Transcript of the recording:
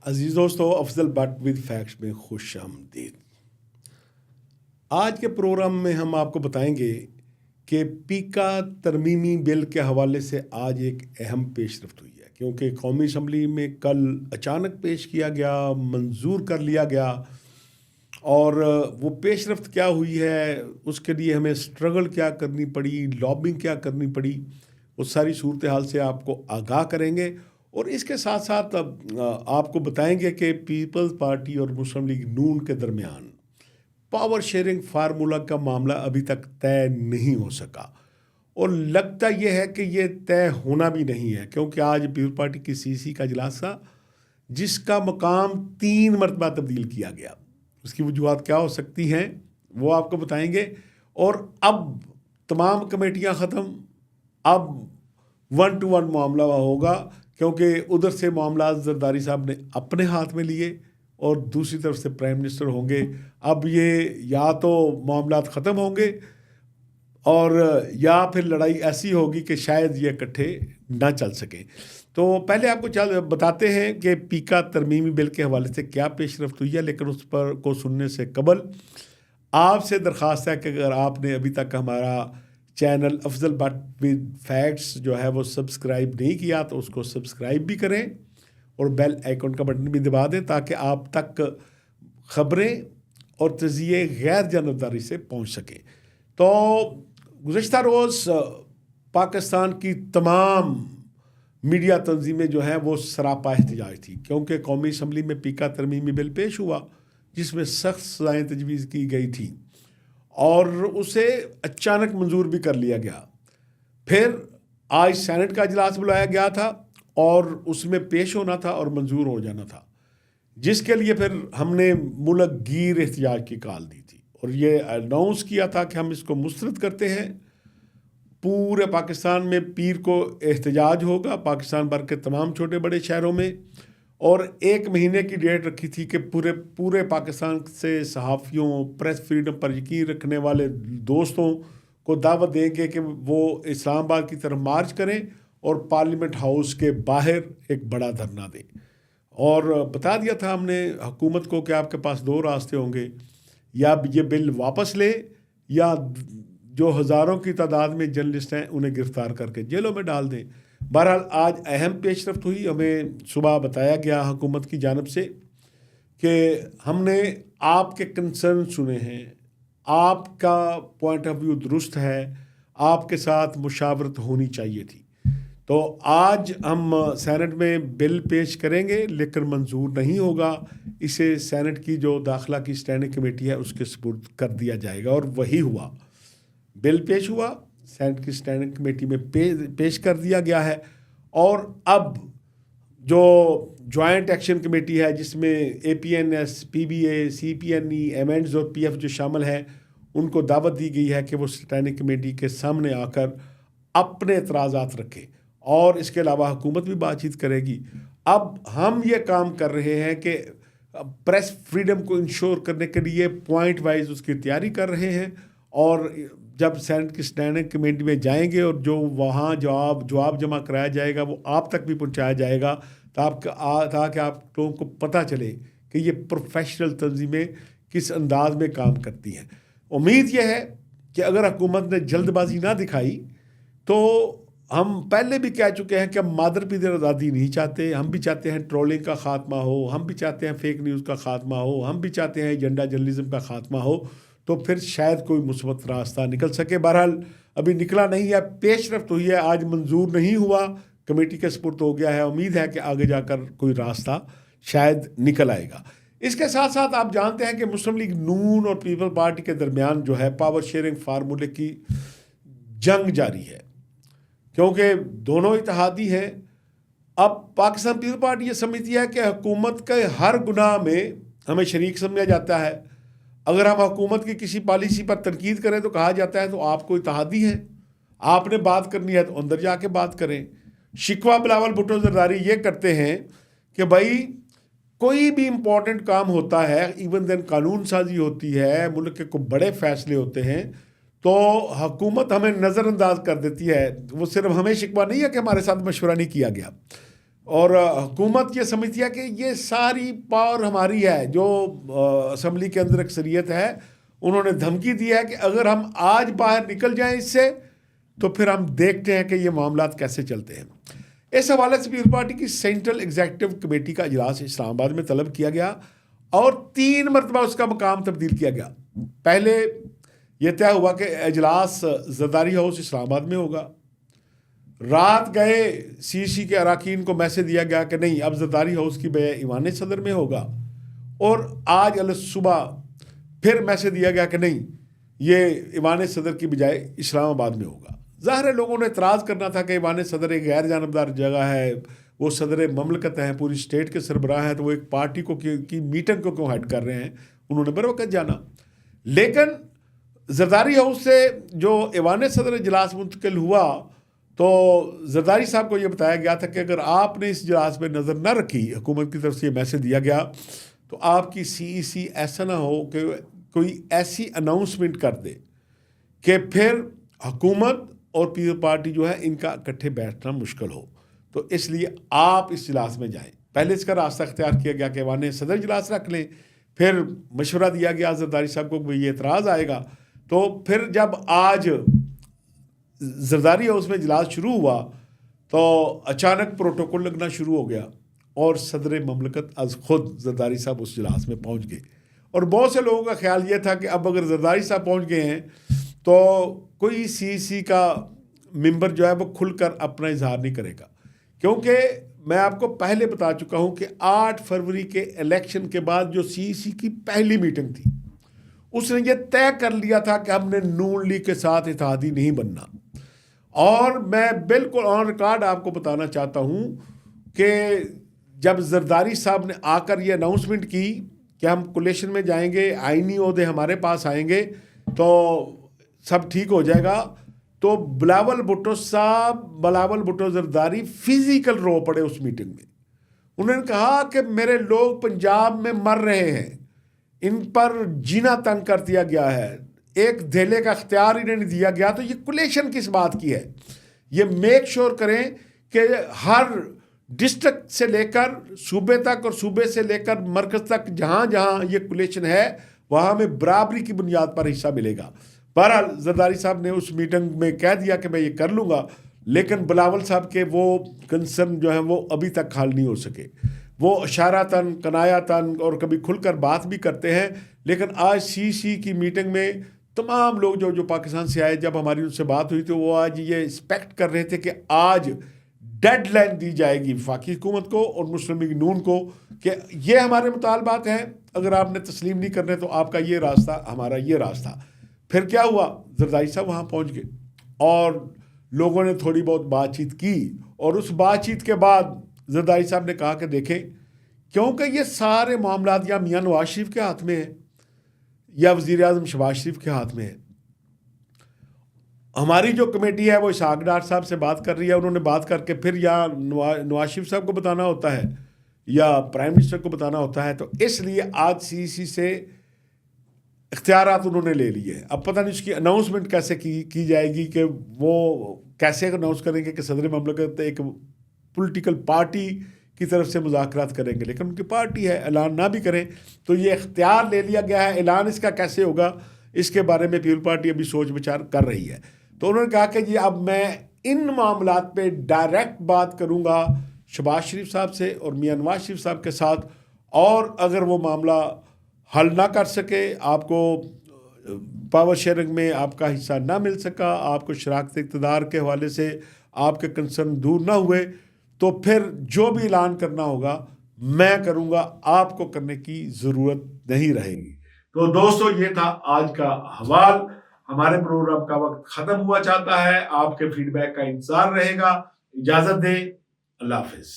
عزیز دوستو، افضل but with facts میں خوش آمدید۔ آج کے پروگرام میں ہم آپ کو بتائیں گے کہ پیکا ترمیمی بل کے حوالے سے آج ایک اہم پیش رفت ہوئی ہے، کیونکہ قومی اسمبلی میں کل اچانک پیش کیا گیا، منظور کر لیا گیا، اور وہ پیش رفت کیا ہوئی ہے، اس کے لیے ہمیں سٹرگل کیا کرنی پڑی، لابنگ کیا کرنی پڑی، وہ ساری صورتحال سے آپ کو آگاہ کریں گے۔ اور اس کے ساتھ ساتھ آپ کو بتائیں گے کہ پیپلز پارٹی اور مسلم لیگ نون کے درمیان پاور شیئرنگ فارمولہ کا معاملہ ابھی تک طے نہیں ہو سکا، اور لگتا یہ ہے کہ یہ طے ہونا بھی نہیں ہے، کیونکہ آج پیپلز پارٹی کی CC کا اجلاس تھا جس کا مقام 3 مرتبہ تبدیل کیا گیا۔ اس کی وجوہات کیا ہو سکتی ہیں وہ آپ کو بتائیں گے۔ اور اب تمام کمیٹیاں ختم، اب 1 to 1 معاملہ ہوگا، کیونکہ ادھر سے معاملات زرداری صاحب نے اپنے ہاتھ میں لیے اور دوسری طرف سے پرائم منسٹر ہوں گے۔ اب یہ یا تو معاملات ختم ہوں گے اور یا پھر لڑائی ایسی ہوگی کہ شاید یہ اکٹھے نہ چل سکیں۔ تو پہلے آپ کو بتاتے ہیں کہ پیکا ترمیمی بل کے حوالے سے کیا پیش رفت ہوئی ہے، لیکن اس پر کو سننے سے قبل آپ سے درخواست ہے کہ اگر آپ نے ابھی تک ہمارا channel Afzal but with facts جو ہے وہ سبسکرائب نہیں کیا تو اس کو سبسکرائب بھی کریں اور بیل آئیکن کا بٹن بھی دبا دیں تاکہ آپ تک خبریں اور تجزیے غیر جانبداری سے پہنچ سکیں۔ تو گزشتہ روز پاکستان کی تمام میڈیا تنظیمیں جو ہیں وہ سراپا احتجاج تھی، کیونکہ قومی اسمبلی میں پیکا ترمیمی بل پیش ہوا جس میں سخت سزائیں تجویز کی گئی تھی اور اسے اچانک منظور بھی کر لیا گیا۔ پھر آج سینٹ کا اجلاس بلایا گیا تھا اور اس میں پیش ہونا تھا اور منظور ہو جانا تھا، جس کے لیے پھر ہم نے ملک گیر احتجاج کی کال دی تھی اور یہ اناؤنس کیا تھا کہ ہم اس کو مسترد کرتے ہیں۔ پورے پاکستان میں پیر کو احتجاج ہوگا، پاکستان بھر کے تمام چھوٹے بڑے شہروں میں، اور 1 مہینے کی ڈیٹ رکھی تھی کہ پورے پاکستان سے صحافیوں، پریس فریڈم پر یقین رکھنے والے دوستوں کو دعوت دیں گے کہ وہ اسلام آباد کی طرف مارچ کریں اور پارلیمنٹ ہاؤس کے باہر ایک بڑا دھرنا دیں۔ اور بتا دیا تھا ہم نے حکومت کو کہ آپ کے پاس 2 راستے ہوں گے، یا یہ بل واپس لے یا جو ہزاروں کی تعداد میں جرنلسٹ ہیں انہیں گرفتار کر کے جیلوں میں ڈال دیں۔ بہرحال آج اہم پیش رفت ہوئی، ہمیں صبح بتایا گیا حکومت کی جانب سے کہ ہم نے آپ کے کنسرن سنے ہیں، آپ کا پوائنٹ آف ویو درست ہے، آپ کے ساتھ مشاورت ہونی چاہیے تھی۔ تو آج ہم سینٹ میں بل پیش کریں گے لیکن منظور نہیں ہوگا، اسے سینٹ کی جو داخلہ کی اسٹینڈنگ کمیٹی ہے اس کے سپرد کر دیا جائے گا، اور وہی ہوا۔ بل پیش ہوا، سینٹ کی اسٹینڈنگ کمیٹی میں پیش کر دیا گیا ہے، اور اب جو جوائنٹ ایکشن کمیٹی ہے جس میں APNS، PBA، CPNE، ایمینڈز اور PF جو شامل ہیں، ان کو دعوت دی گئی ہے کہ وہ اسٹینڈنگ کمیٹی کے سامنے آ کر اپنے اعتراضات رکھیں، اور اس کے علاوہ حکومت بھی بات چیت کرے گی۔ اب ہم یہ کام کر رہے ہیں کہ پریس فریڈم کو انشور کرنے کے لیے پوائنٹ وائز اس کی تیاری کر رہے ہیں، اور جب سینٹ کی اسٹینڈنگ کمیٹی میں جائیں گے اور جو وہاں جواب جمع کرایا جائے گا وہ آپ تک بھی پہنچایا جائے گا تاکہ آپ لوگوں کو پتہ چلے کہ یہ پروفیشنل تنظیمیں کس انداز میں کام کرتی ہیں۔ امید یہ ہے کہ اگر حکومت نے جلد بازی نہ دکھائی تو ہم پہلے بھی کہہ چکے ہیں کہ ہم مادر پیدر آزادی نہیں چاہتے، ہم بھی چاہتے ہیں ٹرولنگ کا خاتمہ ہو، ہم بھی چاہتے ہیں فیک نیوز کا خاتمہ ہو، ہم بھی چاہتے ہیں ایجنڈا جرنلزم کا خاتمہ ہو، تو پھر شاید کوئی مثبت راستہ نکل سکے۔ بہرحال ابھی نکلا نہیں ہے، پیش رفت ہوئی ہے، آج منظور نہیں ہوا، کمیٹی کے سپرد ہو گیا ہے، امید ہے کہ آگے جا کر کوئی راستہ شاید نکل آئے گا۔ اس کے ساتھ ساتھ آپ جانتے ہیں کہ مسلم لیگ نون اور پیپل پارٹی کے درمیان جو ہے پاور شیئرنگ فارمولے کی جنگ جاری ہے، کیونکہ دونوں اتحادی ہیں۔ اب پاکستان پیپل پارٹی یہ سمجھتی ہے کہ حکومت کے ہر گناہ میں ہمیں شریک سمجھا جاتا ہے، اگر ہم حکومت کی کسی پالیسی پر تنقید کریں تو کہا جاتا ہے تو آپ کو اتحادی ہیں، آپ نے بات کرنی ہے تو اندر جا کے بات کریں۔ شکوہ بلاول بھٹو زرداری یہ کرتے ہیں کہ بھائی کوئی بھی امپورٹنٹ کام ہوتا ہے، ایون دین قانون سازی ہوتی ہے، ملک کے کوئی بڑے فیصلے ہوتے ہیں تو حکومت ہمیں نظر انداز کر دیتی ہے۔ وہ صرف ہمیں شکوہ نہیں ہے کہ ہمارے ساتھ مشورہ نہیں کیا گیا، اور حکومت یہ سمجھتی ہے کہ یہ ساری پاور ہماری ہے، جو اسمبلی کے اندر اکثریت ہے انہوں نے دھمکی دی ہے کہ اگر ہم آج باہر نکل جائیں اس سے تو پھر ہم دیکھتے ہیں کہ یہ معاملات کیسے چلتے ہیں۔ اس حوالے سے پیپلز پارٹی کی سینٹرل ایگزیکٹو کمیٹی کا اجلاس اسلام آباد میں طلب کیا گیا اور 3 مرتبہ اس کا مقام تبدیل کیا گیا۔ پہلے یہ طے ہوا کہ اجلاس زرداری ہاؤس اسلام آباد میں ہوگا، رات گئے سی سی کے اراکین کو میسج دیا گیا کہ نہیں، اب زرداری ہاؤس کی بجائے ایوان صدر میں ہوگا، اور آج صبح پھر میسج دیا گیا کہ نہیں، یہ ایوان صدر کی بجائے اسلام آباد میں ہوگا۔ ظاہر ہے لوگوں نے اعتراض کرنا تھا کہ ایوان صدر ایک غیر جانبدار جگہ ہے، وہ صدر مملکت ہیں، پوری اسٹیٹ کے سربراہ ہیں، تو وہ ایک پارٹی کو کی میٹنگ کو کیوں ہیڈ کر رہے ہیں؟ انہوں نے بروقت جانا۔ لیکن زرداری ہاؤس سے جو ایوان صدر اجلاس منتقل ہوا تو زرداری صاحب کو یہ بتایا گیا تھا کہ اگر آپ نے اس اجلاس پہ نظر نہ رکھی، حکومت کی طرف سے یہ میسج دیا گیا، تو آپ کی سی ای سی ایسا نہ ہو کہ کوئی ایسی اناؤنسمنٹ کر دے کہ پھر حکومت اور پیپلز پارٹی جو ہے ان کا اکٹھے بیٹھنا مشکل ہو۔ تو اس لیے آپ اس اجلاس میں جائیں۔ پہلے اس کا راستہ اختیار کیا گیا کہ ایوان صدر اجلاس رکھ لیں، پھر مشورہ دیا گیا زرداری صاحب کو کہ یہ اعتراض آئے گا، تو پھر جب آج زرداری ہاؤس میں اجلاس شروع ہوا تو اچانک پروٹوکول لگنا شروع ہو گیا اور صدر مملکت از خود زرداری صاحب اس اجلاس میں پہنچ گئے۔ اور بہت سے لوگوں کا خیال یہ تھا کہ اب اگر زرداری صاحب پہنچ گئے ہیں تو کوئی سی سی کا ممبر جو ہے وہ کھل کر اپنا اظہار نہیں کرے گا، کیونکہ میں آپ کو پہلے بتا چکا ہوں کہ 8 فروری کے الیکشن کے بعد جو سی سی کی پہلی میٹنگ تھی، اس نے یہ طے کر لیا تھا کہ ہم نے نون لیگ کے ساتھ اتحادی نہیں بننا۔ اور میں بالکل آن ریکارڈ آپ کو بتانا چاہتا ہوں کہ جب زرداری صاحب نے آ کر یہ اناؤنسمنٹ کی کہ ہم کولیشن میں جائیں گے، آئینی عہدے ہمارے پاس آئیں گے تو سب ٹھیک ہو جائے گا، تو بلاول بھٹو زرداری فزیکل رو پڑے اس میٹنگ میں۔ انہوں نے کہا کہ میرے لوگ پنجاب میں مر رہے ہیں، ان پر جینا تنگ کر دیا گیا ہے، ایک دھیلے کا اختیار انہیں نہیں دیا گیا، تو یہ کولیشن کس بات کی ہے؟ یہ میک شور کریں کہ ہر ڈسٹرکٹ سے لے کر صوبے تک اور صوبے سے لے کر مرکز تک جہاں جہاں یہ کولیشن ہے وہاں میں برابری کی بنیاد پر حصہ ملے گا۔ بہرحال زرداری صاحب نے اس میٹنگ میں کہہ دیا کہ میں یہ کر لوں گا، لیکن بلاول صاحب کے وہ کنسرن جو ہیں وہ ابھی تک حل نہیں ہو سکے۔ وہ اشارتاً کنایاتاً اور کبھی کھل کر بات بھی کرتے ہیں، لیکن آج سی سی کی میٹنگ میں تمام لوگ جو پاکستان سے آئے، جب ہماری ان سے بات ہوئی تو وہ آج یہ ایکسپیکٹ کر رہے تھے کہ آج ڈیڈ لائن دی جائے گی وفاقی حکومت کو اور مسلم لیگ نون کو کہ یہ ہمارے مطالبات ہیں، اگر آپ نے تسلیم نہیں کرنے تو آپ کا یہ راستہ، ہمارا یہ راستہ۔ پھر کیا ہوا؟ زرداری صاحب وہاں پہنچ گئے اور لوگوں نے تھوڑی بہت بات چیت کی، اور اس بات چیت کے بعد زرداری صاحب نے کہا کہ دیکھیں، کیونکہ یہ سارے معاملات یا میاں نواز شریف کے ہاتھ میں ہیں یا وزیر اعظم شہباز شریف کے ہاتھ میں ہے، ہماری جو کمیٹی ہے وہ اسحاق ڈار صاحب سے بات کر رہی ہے، انہوں نے بات کر کے پھر یا نواز شریف صاحب کو بتانا ہوتا ہے یا پرائم منسٹر کو بتانا ہوتا ہے، تو اس لیے آج سی سی سے اختیارات انہوں نے لے لیے۔ اب پتہ نہیں اس کی اناؤنسمنٹ کیسے کی جائے گی، کہ وہ کیسے اناؤنس کریں گے کہ صدر مملکت ایک پولیٹیکل پارٹی کی طرف سے مذاکرات کریں گے، لیکن ان کی پارٹی ہے، اعلان نہ بھی کریں تو یہ اختیار لے لیا گیا ہے، اعلان اس کا کیسے ہوگا، اس کے بارے میں پیپلز پارٹی ابھی سوچ بچار کر رہی ہے۔ تو انہوں نے کہا کہ یہ اب میں ان معاملات پہ ڈائریکٹ بات کروں گا شہباز شریف صاحب سے اور میاں نواز شریف صاحب کے ساتھ، اور اگر وہ معاملہ حل نہ کر سکے، آپ کو پاور شیئرنگ میں آپ کا حصہ نہ مل سکا، آپ کو شراکت اقتدار کے حوالے سے آپ کے کنسرن دور نہ ہوئے، تو پھر جو بھی اعلان کرنا ہوگا میں کروں گا، آپ کو کرنے کی ضرورت نہیں رہے گی۔ تو دوستو، یہ تھا آج کا حوال۔ ہمارے پروگرام کا وقت ختم ہوا چاہتا ہے، آپ کے فیڈ بیک کا انتظار رہے گا۔ اجازت دیں، اللہ حافظ۔